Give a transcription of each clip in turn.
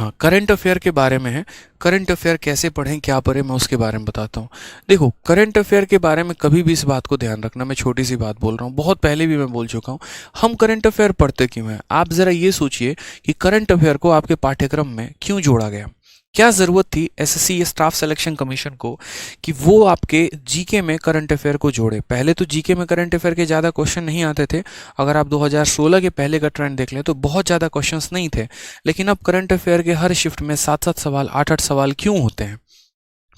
हाँ, current affair के बारे में है। करंट अफेयर कैसे पढ़ें, क्या पढ़ें, मैं उसके बारे में बताता हूँ। देखो, करंट अफेयर के बारे में कभी भी इस बात को ध्यान रखना, मैं छोटी सी बात बोल रहा हूँ, बहुत पहले भी मैं बोल चुका हूँ। हम करंट अफेयर पढ़ते क्यों हैं? आप ज़रा ये सोचिए कि करंट अफेयर को आपके पाठ्यक्रम में क्यों जोड़ा गया? क्या ज़रूरत थी एसएससी या स्टाफ सिलेक्शन कमीशन को कि वो आपके जीके में करंट अफेयर को जोड़े? पहले तो जीके में करंट अफेयर के ज़्यादा क्वेश्चन नहीं आते थे। अगर आप 2016 के पहले का ट्रेंड देख लें तो बहुत ज़्यादा क्वेश्चंस नहीं थे। लेकिन अब करंट अफेयर के हर शिफ्ट में 7-7 सवाल, 8-8 सवाल क्यों होते हैं?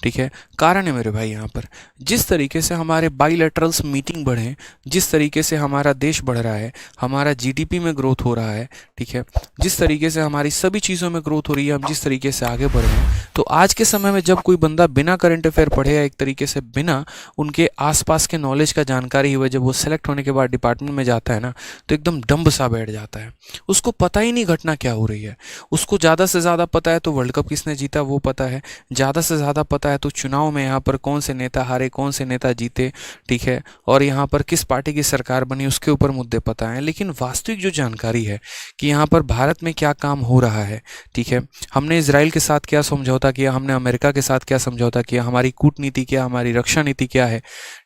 ठीक है, कारण है मेरे भाई। यहाँ पर जिस तरीके से हमारे बाईलैटरल्स मीटिंग बढ़े, जिस तरीके से हमारा देश बढ़ रहा है, हमारा जीडीपी में ग्रोथ हो रहा है, ठीक है, जिस तरीके से हमारी सभी चीज़ों में ग्रोथ हो रही है, हम जिस तरीके से आगे बढ़ रहे हैं, तो आज के समय में जब कोई बंदा बिना करंट अफेयर पढ़े या एक तरीके से बिना उनके आसपास के नॉलेज का जानकारी हुए जब वो सेलेक्ट होने के बाद डिपार्टमेंट में जाता है ना, तो एकदम डम्ब सा बैठ जाता है। उसको पता ही नहीं घटना क्या हो रही है। उसको ज़्यादा से ज़्यादा पता है तो वर्ल्ड कप किसने जीता वो पता है, ज़्यादा से ज़्यादा पता है तो चुनाव में यहाँ पर कौन से नेता हारे, कौन से नेता जीते, ठीक है, और यहाँ पर किस पार्टी की सरकार बनी उसके ऊपर मुद्दे पता है। लेकिन वास्तविक जो जानकारी है कि यहाँ पर भारत में क्या काम हो रहा है, ठीक है, हमने इजराइल के साथ क्या समझौता किया, हमने अमेरिका के साथ क्या समझौता किया, हमारी कूटनीति क्या, हमारी रक्षा नीति क्या है,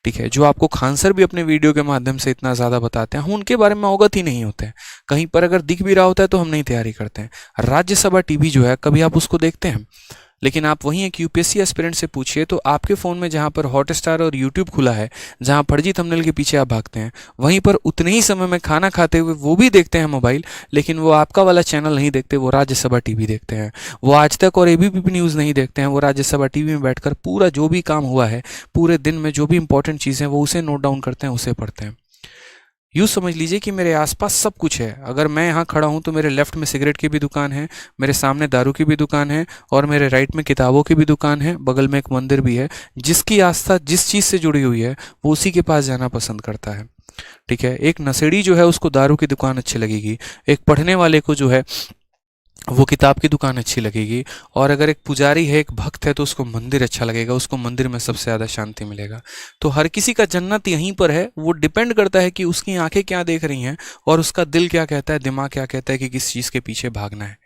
ठीक है, जो आपको खान सर भी अपने वीडियो के माध्यम से इतना ज़्यादा बताते हैं, हम उनके बारे में अवगत ही नहीं होते हैं। कहीं पर अगर दिख भी रहा होता है तो हम नहीं तैयारी करते हैं। राज्यसभा टीवी जो है, कभी आप उसको देखते हैं? लेकिन आप वहीं एक यूपीएससी एस्पिरेंट से पूछिए तो आपके फ़ोन में जहाँ पर हॉटस्टार और यूट्यूब खुला है, जहाँ फर्जी थंबनेल के पीछे आप भागते हैं, वहीं पर उतने ही समय में खाना खाते हुए वो भी देखते हैं मोबाइल, लेकिन वो आपका वाला चैनल नहीं देखते, वो राज्यसभा टीवी देखते हैं। वो आज तक और एबीपी न्यूज़ नहीं देखते हैं, वो राज्यसभा टीवी में बैठकर पूरा जो भी काम हुआ है, पूरे दिन में जो भी इंपॉर्टेंट चीज़ें वो उसे नोट डाउन करते हैं, उसे पढ़ते हैं। यूँ समझ लीजिए कि मेरे आसपास सब कुछ है। अगर मैं यहाँ खड़ा हूँ तो मेरे लेफ्ट में सिगरेट की भी दुकान है, मेरे सामने दारू की भी दुकान है, और मेरे राइट में किताबों की भी दुकान है, बगल में एक मंदिर भी है। जिसकी आस्था जिस चीज़ से जुड़ी हुई है वो उसी के पास जाना पसंद करता है, ठीक है। एक नशेड़ी जो है उसको दारू की दुकान अच्छी लगेगी, एक पढ़ने वाले को जो है वो किताब की दुकान अच्छी लगेगी, और अगर एक पुजारी है, एक भक्त है, तो उसको मंदिर अच्छा लगेगा, उसको मंदिर में सबसे ज़्यादा शांति मिलेगा। तो हर किसी का जन्नत यहीं पर है। वो डिपेंड करता है कि उसकी आंखें क्या देख रही हैं और उसका दिल क्या कहता है, दिमाग क्या कहता है कि किस चीज़ के पीछे भागना है।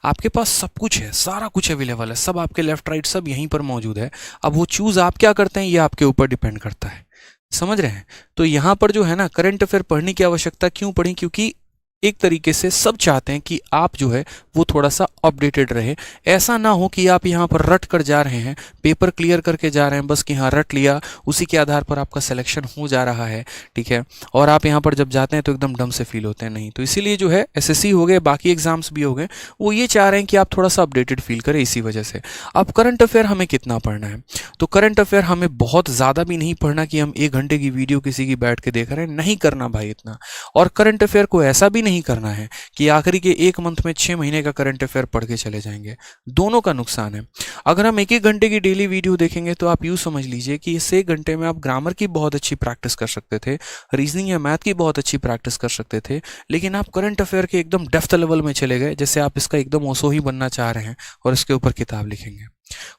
आपके पास सब कुछ है, सारा कुछ अवेलेबल है, सब आपके लेफ्ट राइट सब यहीं पर मौजूद है। अब वो चूज़ आप क्या करते हैं ये आपके ऊपर डिपेंड करता है। समझ रहे हैं? तो यहाँ पर जो है ना, करंट अफेयर पढ़ने की आवश्यकता क्यों पड़ी? क्योंकि एक तरीके से सब चाहते हैं कि आप जो है वो थोड़ा सा अपडेटेड रहे। ऐसा ना हो कि आप यहाँ पर रट कर जा रहे हैं, पेपर क्लियर करके जा रहे हैं, बस कि हाँ रट लिया, उसी के आधार पर आपका सिलेक्शन हो जा रहा है, ठीक है, और आप यहाँ पर जब जाते हैं तो एकदम डम से फील होते हैं। नहीं, तो इसीलिए जो है एसएससी हो गए, बाकी एग्जाम्स भी हो गए, वो ये चाह रहे हैं कि आप थोड़ा सा अपडेटेड फील करें। इसी वजह से अब करंट अफेयर हमें कितना पढ़ना है? तो करंट अफेयर हमें बहुत ज़्यादा भी नहीं पढ़ना कि हम 1 घंटे की वीडियो किसी की बैठ के देख रहे हैं, नहीं करना भाई इतना। और करंट अफेयर को ऐसा भी नहीं करना है कि आखिरी के 1 मंथ में 6 महीने का करंट अफेयर पढ़ के चले जाएंगे। दोनों का नुकसान है। अगर हम 1-1 घंटे की डेली वीडियो देखेंगे तो आप यूँ समझ लीजिए कि इस 1 घंटे में आप ग्रामर की बहुत अच्छी प्रैक्टिस कर सकते थे, रीजनिंग या मैथ की बहुत अच्छी प्रैक्टिस कर सकते थे, लेकिन आप करंट अफेयर के एकदम डेप्थ लेवल में चले गए, जैसे आप इसका एकदम ओसो ही बनना चाह रहे हैं और इसके ऊपर किताब लिखेंगे।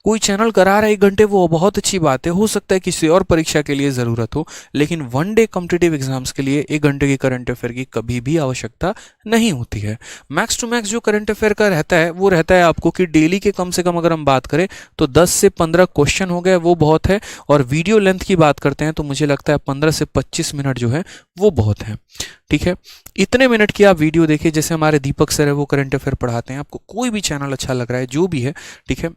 कोई चैनल करा रहा है 1 घंटे, वो बहुत अच्छी बात है, हो सकता है किसी और परीक्षा के लिए ज़रूरत हो, लेकिन 1 डे कॉम्पिटिटिव एग्जाम्स के लिए 1 घंटे की करंट अफेयर की कभी भी आवश्यकता नहीं होती है। मैक्स टू मैक्स जो करंट अफेयर का रहता है वो रहता है आपको कि डेली के कम से कम अगर हम बात करें तो 10 से 15 क्वेश्चन हो गए, वो बहुत है। और वीडियो लेंथ की बात करते हैं तो मुझे लगता है 15 से 25 मिनट जो है वो बहुत है, ठीक है। इतने मिनट की आप वीडियो देखिए, जैसे हमारे दीपक सर है वो करंट अफेयर पढ़ाते हैं, आपको कोई भी चैनल अच्छा लग रहा है जो भी है, ठीक है,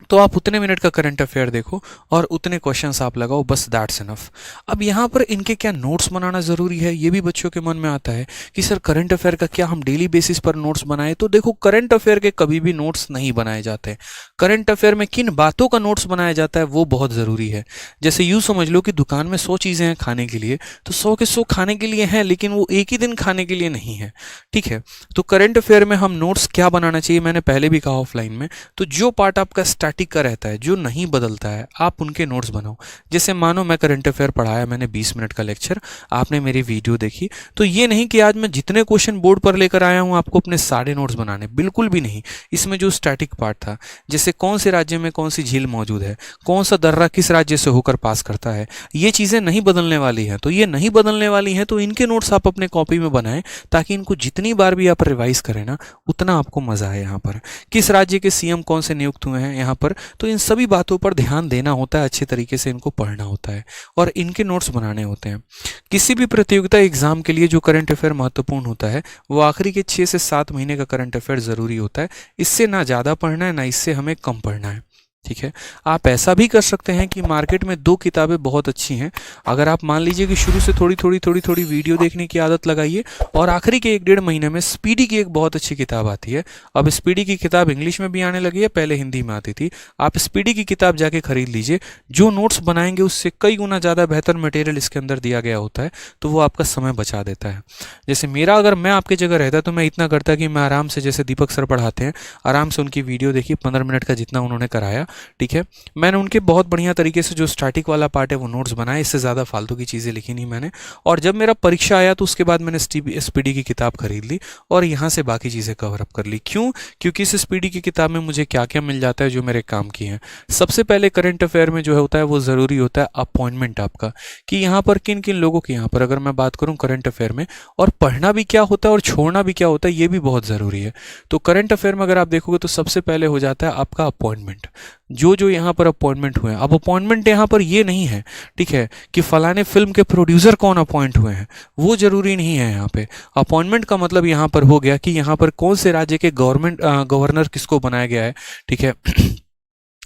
तो आप उतने मिनट का करंट अफेयर देखो और उतने क्वेश्चंस आप लगाओ, बस दैट्स इनफ। अब यहाँ पर इनके क्या नोट्स बनाना ज़रूरी है, ये भी बच्चों के मन में आता है कि सर करंट अफेयर का क्या हम डेली बेसिस पर नोट्स बनाएं? तो देखो, करंट अफेयर के कभी भी नोट्स नहीं बनाए जाते। करंट अफेयर में किन बातों का नोट्स बनाया जाता है वो बहुत ज़रूरी है। जैसे यूँ समझ लो कि दुकान में 100 चीज़ें हैं खाने के लिए, तो 100 के 100 खाने के लिए हैं, लेकिन वो एक ही दिन खाने के लिए नहीं है, ठीक है। तो करंट अफेयर में हम नोट्स क्या बनाना चाहिए, मैंने पहले भी कहा ऑफलाइन में, तो जो पार्ट आपका स्टैटिक का रहता है, जो नहीं बदलता है, आप उनके नोट्स बनाओ। जैसे मानो मैं करंट अफेयर पढ़ाया, मैंने 20 मिनट का लेक्चर, आपने मेरी वीडियो देखी, तो ये नहीं कि आज मैं जितने क्वेश्चन बोर्ड पर लेकर आया हूँ आपको अपने सारे नोट्स बनाने, बिल्कुल भी नहीं। इसमें जो स्टैटिक पार्ट था, जैसे कौन से राज्य में कौन सी झील मौजूद है, कौन सा दर्रा किस राज्य से होकर पास करता है, ये चीज़ें नहीं बदलने वाली हैं। तो ये नहीं बदलने वाली हैं, तो इनके नोट्स आप अपने कॉपी में बनाएं, ताकि इनको जितनी बार भी आप रिवाइज करें ना, उतना आपको मजा है। यहाँ पर किस राज्य के सीएम कौन से नियुक्त हुए हैं यहाँ पर, तो इन सभी बातों पर ध्यान देना होता है, अच्छे तरीके से इनको पढ़ना होता है और इनके नोट्स बनाने होते हैं। किसी भी प्रतियोगिता एग्जाम के लिए जो करंट अफेयर महत्वपूर्ण होता है, वो आखिरी के 6 से 7 महीने का करंट अफेयर जरूरी होता है। इससे ना ज़्यादा पढ़ना है, ना इससे हमें कम पढ़ना है। ठीक है, आप ऐसा भी कर सकते हैं कि मार्केट में 2 किताबें बहुत अच्छी हैं। अगर आप मान लीजिए कि शुरू से थोड़ी वीडियो देखने की आदत लगाइए और आखिरी के 1-1.5 महीने में स्पीडी की एक बहुत अच्छी किताब आती है। अब स्पीडी की किताब इंग्लिश में भी आने लगी है, पहले हिंदी में आती थी। आप स्पीडी की किताब जाके खरीद लीजिए। जो नोट्स बनाएंगे उससे कई गुना ज़्यादा बेहतर मटेरियल इसके अंदर दिया गया होता है, तो वो आपका समय बचा देता है। जैसे अगर मैं आपकी जगह रहता तो मैं इतना करता कि मैं आराम से, जैसे दीपक सर पढ़ाते हैं, आराम से उनकी वीडियो देखी, 15 मिनट का जितना उन्होंने कराया, ठीक है, मैंने उनके बहुत बढ़िया तरीके से जो स्टैटिक वाला पार्ट है वो नोट्स बनाए, इससे ज़्यादा फालतू की चीज़ें लिखी नहीं मैंने। और जब मेरा परीक्षा आया तो उसके बाद मैंने स्पीडी की किताब खरीद ली और यहाँ से बाकी चीज़ें कवर अप कर ली। क्यों? क्योंकि इस स्पीडी की किताब में मुझे क्या क्या मिल जाता है जो मेरे काम की है। सबसे पहले करंट अफेयर में जो होता है वो ज़रूरी होता है अपॉइंटमेंट आपका, कि यहाँ पर किन किन लोगों की, यहाँ पर अगर मैं बात करूँ करंट अफेयर में, और पढ़ना भी क्या होता है और छोड़ना भी क्या होता है, ये भी बहुत ज़रूरी है। तो करंट अफेयर में अगर आप देखोगे तो सबसे पहले हो जाता है आपका अपॉइंटमेंट, जो यहाँ पर अपॉइंटमेंट हुए हैं। अब अपॉइंटमेंट यहाँ पर ये नहीं है, ठीक है, कि फलाने फिल्म के प्रोड्यूसर कौन अपॉइंट हुए हैं, वो जरूरी नहीं है। यहाँ पे अपॉइंटमेंट का मतलब यहाँ पर हो गया कि यहाँ पर कौन से राज्य के गवर्नर किसको बनाया गया है, ठीक है,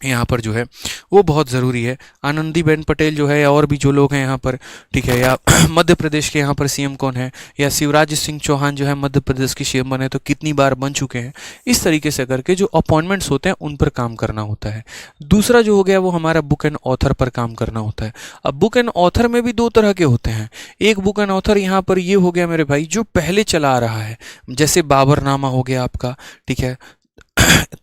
यहाँ पर जो है वो बहुत ज़रूरी है। आनंदीबेन पटेल जो है, या और भी जो लोग हैं यहाँ पर, ठीक है, या मध्य प्रदेश के यहाँ पर सीएम कौन है, या शिवराज सिंह चौहान जो है मध्य प्रदेश के सीएम बने तो कितनी बार बन चुके हैं। इस तरीके से करके जो अपॉइंटमेंट्स होते हैं उन पर काम करना होता है। दूसरा जो हो गया वो हमारा बुक एंड ऑथर पर काम करना होता है। अब बुक एंड ऑथर में भी 2 तरह के होते हैं। एक बुक एंड ऑथर यहाँ पर ये हो गया मेरे भाई, जो पहले चला आ रहा है, जैसे बाबरनामा हो गया आपका, ठीक है,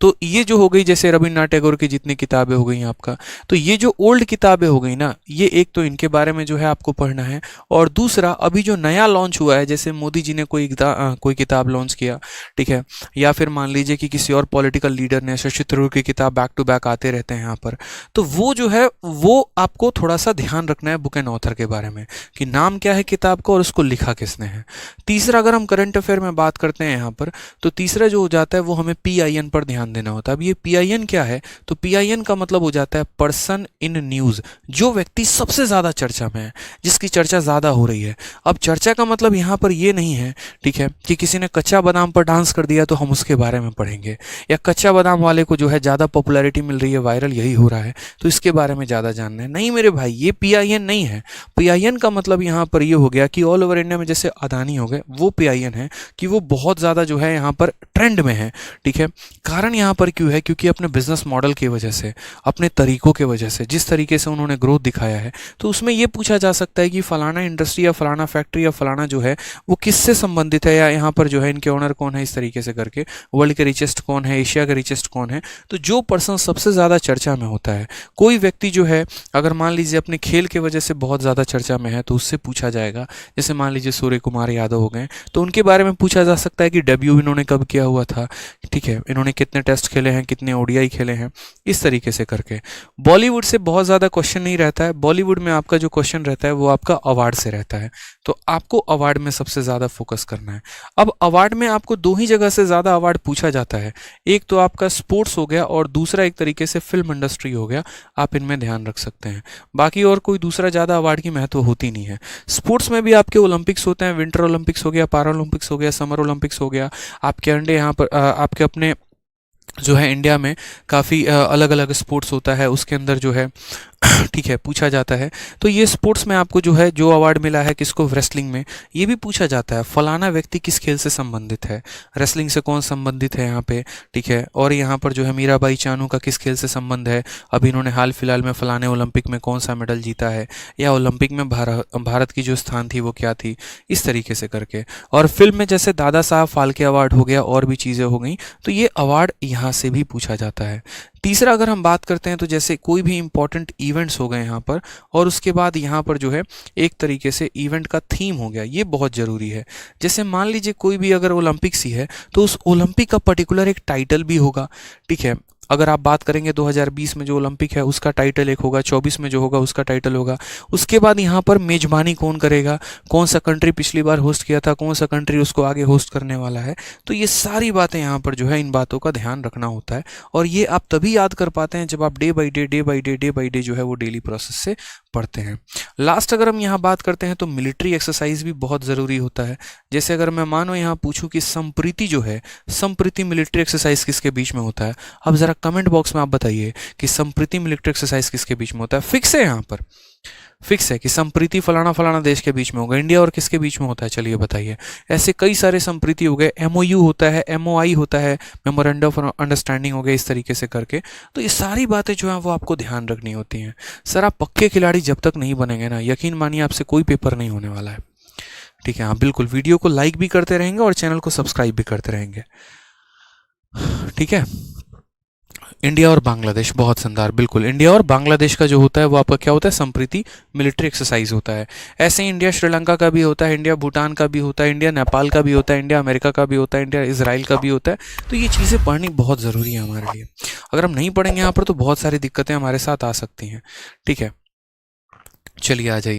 तो ये जो हो गई, जैसे रविन्द्रनाथ टैगोर की जितनी किताबें हो गई आपका, तो ये जो ओल्ड किताबें हो गई ना, ये एक तो इनके बारे में जो है आपको पढ़ना है। और दूसरा अभी जो नया लॉन्च हुआ है, जैसे मोदी जी ने कोई किताब लॉन्च किया, ठीक है, या फिर मान लीजिए कि किसी और पॉलिटिकल लीडर ने, शशि थरूर की किताब बैक टू बैक आते रहते हैं यहाँ पर, तो वो जो है वो आपको थोड़ा सा ध्यान रखना है बुक एंड ऑथर के बारे में, कि नाम क्या है किताब का और उसको लिखा किसने है। तीसरा, अगर हम करंट अफेयर में बात करते हैं यहाँ पर, तो तीसरा जो हो जाता है वो हमें PIN पर ध्यान देना होता है। अब ये PIN क्या है, तो PIN का मतलब हो जाता है पर्सन इन न्यूज़, जो व्यक्ति सबसे ज़्यादा चर्चा में है, जिसकी चर्चा ज़्यादा हो रही है। अब चर्चा का मतलब यहाँ पर ये नहीं है, ठीक है, कि किसी ने कच्चा बादाम पर डांस कर दिया तो हम उसके बारे में पढ़ेंगे, या कच्चा बादाम वाले को जो है ज़्यादा पॉपुलैरिटी मिल रही है, वायरल यही हो रहा है, तो इसके बारे में ज़्यादा जानना है। नहीं मेरे भाई, ये PIN नहीं है। PIN का मतलब यहाँ पर ये हो गया कि ऑल ओवर इंडिया में जैसे अदानी हो गए, वो PIN है कि वो बहुत ज़्यादा जो है यहाँ पर ट्रेंड में है, ठीक है। कारण यहाँ पर क्यों है, क्योंकि अपने बिजनेस मॉडल की वजह से, अपने तरीकों के वजह से, जिस तरीके से उन्होंने ग्रोथ दिखाया है, तो उसमें ये पूछा जा सकता है कि फलाना इंडस्ट्री या फलाना फैक्ट्री या फलाना जो है वो किससे संबंधित है, या यहाँ पर जो है इनके ओनर कौन है, इस तरीके से करके वर्ल्ड के रिचेस्ट कौन है, एशिया का रिचेस्ट कौन है। तो जो पर्सन सबसे ज़्यादा चर्चा में होता है, कोई व्यक्ति जो है अगर मान लीजिए अपने खेल के वजह से बहुत ज़्यादा चर्चा में है, तो उससे पूछा जाएगा। जैसे मान लीजिए सूर्य कुमार यादव हो गए, तो उनके बारे में पूछा जा सकता है कि डेब्यू इन्होंने कब किया हुआ था, ठीक है, इन्होंने कितने टेस्ट खेले हैं, कितने ODI खेले हैं, इस तरीके से करके। बॉलीवुड से बहुत ज़्यादा क्वेश्चन नहीं रहता है। बॉलीवुड में आपका जो क्वेश्चन रहता है वो आपका अवार्ड से रहता है, तो आपको अवार्ड में सबसे ज़्यादा फोकस करना है। अब अवार्ड में आपको 2 ही जगह से ज़्यादा अवार्ड पूछा जाता है, एक तो आपका स्पोर्ट्स हो गया और दूसरा एक तरीके से फिल्म इंडस्ट्री हो गया। आप इनमें ध्यान रख सकते हैं, बाकी और कोई दूसरा ज़्यादा अवार्ड की महत्व होती नहीं है। स्पोर्ट्स में भी आपके ओलंपिक्स होते हैं, विंटर ओलंपिक्स हो गया, पैरा ओलंपिक्स हो गया, समर ओलंपिक्स हो गया, आपके अंडे यहाँ पर आपके अपने जो है इंडिया में काफ़ी अलग अलग स्पोर्ट्स होता है, उसके अंदर जो है ठीक है पूछा जाता है। तो ये स्पोर्ट्स में आपको जो है जो अवार्ड मिला है किसको, रेसलिंग में, ये भी पूछा जाता है फलाना व्यक्ति किस खेल से संबंधित है, रेसलिंग से कौन संबंधित है यहाँ पे, ठीक है। और यहाँ पर जो है मीराबाई चानू का किस खेल से संबंध है, अभी इन्होंने हाल फिलहाल में फलाने ओलंपिक में कौन सा मेडल जीता है, या ओलंपिक में भारत की जो स्थान थी वो क्या थी, इस तरीके से करके। और फिल्म में जैसे दादा साहब फाल्के अवार्ड हो गया और भी चीज़ें हो गई, तो ये अवार्ड यहाँ से भी पूछा जाता है। तीसरा अगर हम बात करते हैं तो जैसे कोई भी इंपॉर्टेंट इवेंट्स हो गए यहाँ पर, और उसके बाद यहाँ पर जो है एक तरीके से इवेंट का थीम हो गया, ये बहुत ज़रूरी है। जैसे मान लीजिए कोई भी अगर ओलंपिक्स ही है तो उस ओलंपिक का पर्टिकुलर एक टाइटल भी होगा, ठीक है। अगर आप बात करेंगे 2020 में जो ओलंपिक है उसका टाइटल एक होगा, 24 में जो होगा उसका टाइटल होगा। उसके बाद यहाँ पर मेजबानी कौन करेगा, कौन सा कंट्री पिछली बार होस्ट किया था, कौन सा कंट्री उसको आगे होस्ट करने वाला है। तो ये सारी बातें यहाँ पर जो है इन बातों का ध्यान रखना होता है, और ये आप तभी याद कर पाते हैं जब आप डे बाई डे जो है वो डेली प्रोसेस से पढ़ते हैं। लास्ट अगर हम यहाँ बात करते हैं तो मिलिट्री एक्सरसाइज भी बहुत ज़रूरी होता है। जैसे अगर मैं मानो यहाँ पूछूं कि संप्रीति जो है, संप्रीति मिलिट्री एक्सरसाइज किसके बीच में होता है, अब ज़रा कमेंट बॉक्स में आप बताइए कि संप्रीति मिलिट्री एक्सरसाइज किसके बीच में होता है। फिक्स है, यहाँ पर फिक्स है कि संप्रीति फलाना फलाना देश के बीच में होगा। इंडिया और किसके बीच में होता है, चलिए बताइए। ऐसे कई सारे संप्रीति हो गए, MOU होता है, MOI होता है, मेमोरेंडम ऑफ अंडरस्टैंडिंग हो गया, इस तरीके से करके। तो ये सारी बातें जो हैं वो आपको ध्यान रखनी होती हैं। सर आप पक्के खिलाड़ी जब तक नहीं बनेंगे ना, यकीन मानिए आपसे कोई पेपर नहीं होने वाला है, ठीक है। हाँ बिल्कुल, वीडियो को लाइक भी करते रहेंगे और चैनल को सब्सक्राइब भी करते रहेंगे, ठीक है। इंडिया और बांग्लादेश, बहुत शानदार, बिल्कुल। इंडिया और बांग्लादेश का जो होता है वो आपका क्या होता है, संप्रीति मिलिट्री एक्सरसाइज होता है। ऐसे ही इंडिया श्रीलंका का भी होता है, इंडिया भूटान का भी होता है, इंडिया नेपाल का भी होता है, इंडिया अमेरिका का भी होता है, इंडिया इजराइल का भी होता है। तो ये चीज़ें पढ़नी बहुत ज़रूरी है हमारे लिए। अगर हम नहीं पढ़ेंगे यहाँ पर तो बहुत सारी दिक्कतें हमारे साथ आ सकती हैं, ठीक है। चलिए आ जाइए।